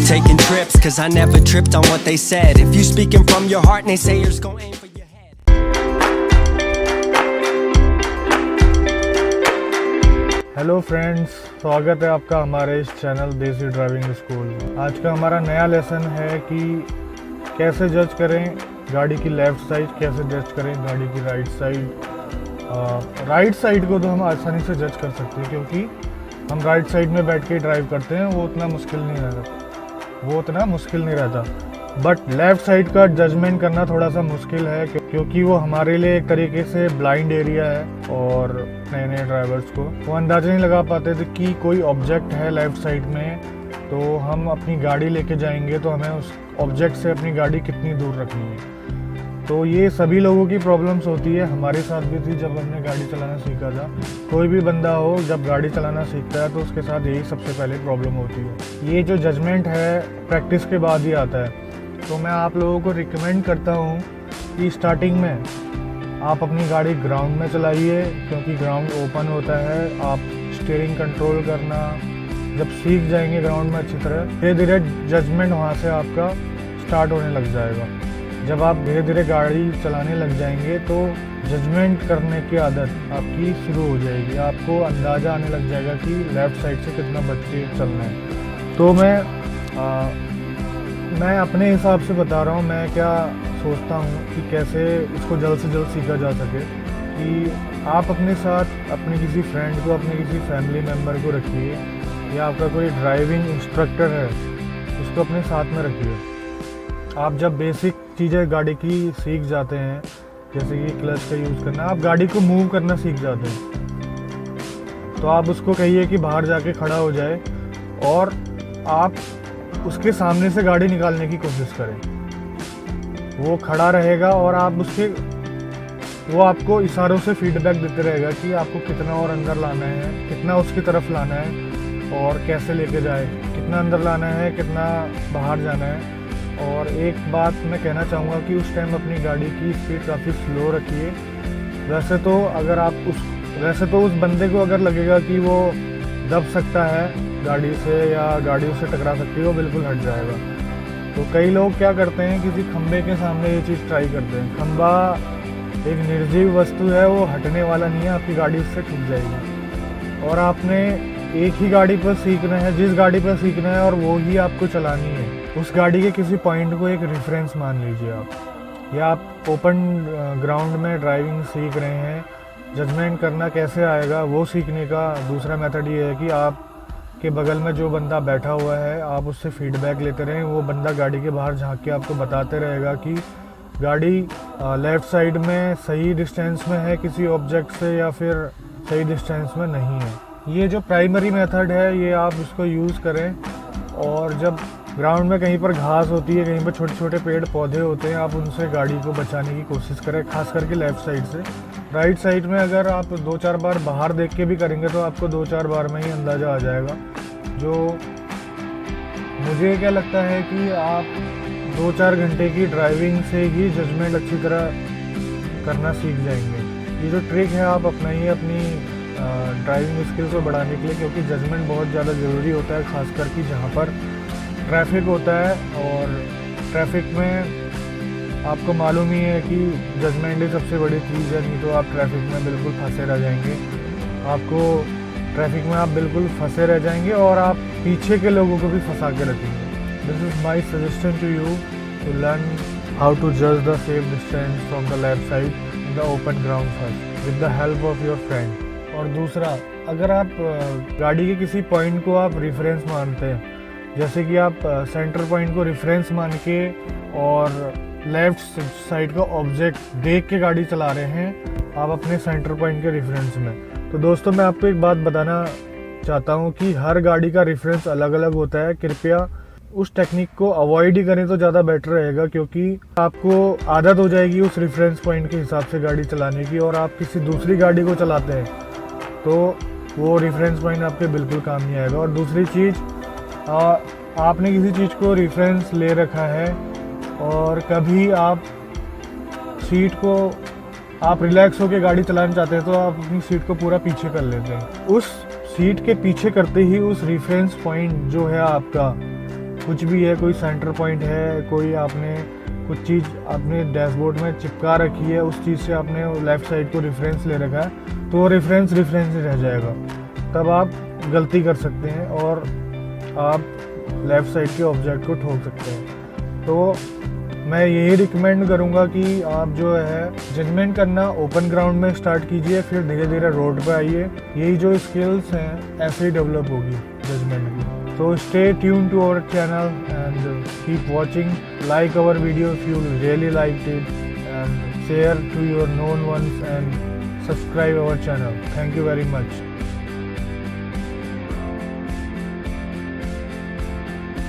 taking trips, cause I never tripped on what they said. If you speaking from your heart, naysayers gon' aim for your head. Hello friends, स्वागत है आपका हमारे इस channel देसी driving school में। आज का हमारा नया लेसन है कि कैसे जज करें गाड़ी की लेफ़्ट साइड, कैसे जज करें गाड़ी की राइट साइड। राइट साइड को तो हम आसानी से जज कर सकते हैं क्योंकि हम राइट साइड में बैठ के ड्राइव करते हैं, वो उतना मुश्किल नहीं रहता। बट लेफ़्ट साइड का जजमेंट करना थोड़ा सा मुश्किल है क्योंकि वो हमारे लिए एक तरीके से ब्लाइंड एरिया है और नए नए ड्राइवर्स को वो अंदाज़ा नहीं लगा पाते थे कि कोई ऑब्जेक्ट है लेफ़्ट साइड में, तो हम अपनी गाड़ी लेके जाएंगे तो हमें उस ऑब्जेक्ट से अपनी गाड़ी कितनी दूर रखनी है। तो ये सभी लोगों की प्रॉब्लम्स होती है, हमारे साथ भी थी जब हमने गाड़ी चलाना सीखा था। कोई भी बंदा हो जब गाड़ी चलाना सीखता है तो उसके साथ यही सबसे पहले प्रॉब्लम होती है। ये जो जजमेंट है प्रैक्टिस के बाद ही आता है। तो मैं आप लोगों को रिकमेंड करता हूँ कि स्टार्टिंग में आप अपनी गाड़ी ग्राउंड में चलाइए क्योंकि ग्राउंड ओपन होता है। आप स्टीयरिंग कंट्रोल करना जब सीख जाएंगे ग्राउंड में अच्छी तरह, धीरे धीरे जजमेंट वहाँ से आपका स्टार्ट होने लग जाएगा। जब आप धीरे धीरे गाड़ी चलाने लग जाएंगे तो जजमेंट करने की आदत आपकी शुरू हो जाएगी। आपको अंदाज़ा आने लग जाएगा कि लेफ़्ट साइड से कितना बच के चलना है। तो मैं अपने हिसाब से बता रहा हूँ, मैं क्या सोचता हूँ कि कैसे इसको जल्द से जल्द सीखा जा सके। कि आप अपने साथ अपने किसी फ्रेंड को, अपने किसी फैमिली मेम्बर को रखिए या आपका कोई ड्राइविंग इंस्ट्रक्टर है उसको अपने साथ में रखिए। आप जब बेसिक चीज़ें गाड़ी की सीख जाते हैं, जैसे कि क्लच का यूज़ करना, आप गाड़ी को मूव करना सीख जाते हैं, तो आप उसको कहिए कि बाहर जाके खड़ा हो जाए और आप उसके सामने से गाड़ी निकालने की कोशिश करें। वो खड़ा रहेगा और आप वो आपको इशारों से फीडबैक देते रहेगा कि आपको कितना और अंदर लाना है, कितना उसकी तरफ लाना है और कैसे लेके जाए, कितना अंदर लाना है, कितना बाहर जाना है। और एक बात मैं कहना चाहूँगा कि उस टाइम अपनी गाड़ी की स्पीड काफ़ी स्लो रखिए। वैसे तो उस बंदे को अगर लगेगा कि वो दब सकता है गाड़ी से या गाड़ी उससे टकरा सकती है, वो बिल्कुल हट जाएगा। तो कई लोग क्या करते हैं, किसी खंबे के सामने ये चीज़ ट्राई करते हैं। खंबा एक निर्जीव वस्तु है, वो हटने वाला नहीं है, आपकी गाड़ी उससे टूट जाएगी। और आपने एक ही गाड़ी पर सीखना है, जिस गाड़ी पर सीखना है और वो ही आपको चलानी है। उस गाड़ी के किसी पॉइंट को एक रेफरेंस मान लीजिए आप, या आप ओपन ग्राउंड में ड्राइविंग सीख रहे हैं। जजमेंट करना कैसे आएगा वो सीखने का दूसरा मेथड ये है कि आप के बगल में जो बंदा बैठा हुआ है आप उससे फीडबैक लेते रहें। वो बंदा गाड़ी के बाहर झांक के आपको बताते रहेगा कि गाड़ी लेफ़्ट साइड में सही डिस्टेंस में है किसी ऑब्जेक्ट से या फिर सही डिस्टेंस में नहीं है। ये जो प्राइमरी मेथड है ये आप इसको यूज़ करें। और जब ग्राउंड में कहीं पर घास होती है, कहीं पर छोटे छोटे पेड़ पौधे होते हैं, आप उनसे गाड़ी को बचाने की कोशिश करें, खास करके लेफ़्ट साइड से। राइट साइड में अगर आप 2-4 बार बाहर देख के भी करेंगे तो आपको 2-4 बार में ही अंदाज़ा आ जाएगा। जो मुझे क्या लगता है कि आप 2-4 घंटे की ड्राइविंग से ही जजमेंट अच्छी तरह करना सीख जाएंगे। ये जो ट्रिक है आप अपनाइए अपनी ड्राइविंग स्किल्स को बढ़ाने के लिए, क्योंकि जजमेंट बहुत ज़्यादा ज़रूरी होता है, खासकर कि जहाँ पर ट्रैफिक होता है। और ट्रैफिक में आपको मालूम ही है कि जजमेंट ही सबसे बड़ी चीज़ है, नहीं तो आप ट्रैफिक में बिल्कुल फंसे रह जाएंगे। ट्रैफिक में आप बिल्कुल फंसे रह जाएंगे और आप पीछे के लोगों को भी फंसा के रखेंगे। This is my suggestion to you to learn how to जज the safe distance from the left side in the open ground first with the help of your friend. और दूसरा, अगर आप गाड़ी के किसी पॉइंट को आप रेफरेंस मानते हैं, जैसे कि आप सेंटर पॉइंट को रेफरेंस मान के और लेफ़्ट साइड का ऑब्जेक्ट देख के गाड़ी चला रहे हैं आप अपने सेंटर पॉइंट के रेफरेंस में, तो दोस्तों मैं आपको एक बात बताना चाहता हूँ कि हर गाड़ी का रेफरेंस अलग अलग होता है। कृपया उस टेक्निक को अवॉइड ही करें तो ज़्यादा बेटर रहेगा, क्योंकि आपको आदत हो जाएगी उस रेफरेंस पॉइंट के हिसाब से गाड़ी चलाने की, और आप किसी दूसरी गाड़ी को चलाते हैं तो वो रेफरेंस पॉइंट आपके बिल्कुल काम नहीं आएगा। और दूसरी चीज़, आपने किसी चीज़ को रेफरेंस ले रखा है और कभी आप सीट को आप रिलैक्स होकर गाड़ी चलाना चाहते हैं तो आप अपनी सीट को पूरा पीछे कर लेते हैं। उस सीट के पीछे करते ही उस रेफरेंस पॉइंट जो है आपका कुछ भी है, कोई सेंटर पॉइंट है, कोई आपने कुछ चीज़ अपने डैशबोर्ड में चिपका रखी है, उस चीज़ से आपने लेफ़्ट साइड को रेफरेंस ले रखा है, तो रेफरेंस ही रह जाएगा। तब आप गलती कर सकते हैं और आप लेफ़्ट साइड के ऑब्जेक्ट को ठोक सकते हैं। तो मैं यही रिकमेंड करूँगा कि आप जो है जजमेंट करना ओपन ग्राउंड में स्टार्ट कीजिए, फिर धीरे धीरे रोड पे आइए। यही जो स्किल्स हैं ऐसे ही डेवलप होगी जजमेंट की। तो stay tune to our channel and keep watching, like our video if you really like it and share to your known ones and subscribe our channel. Thank you very much.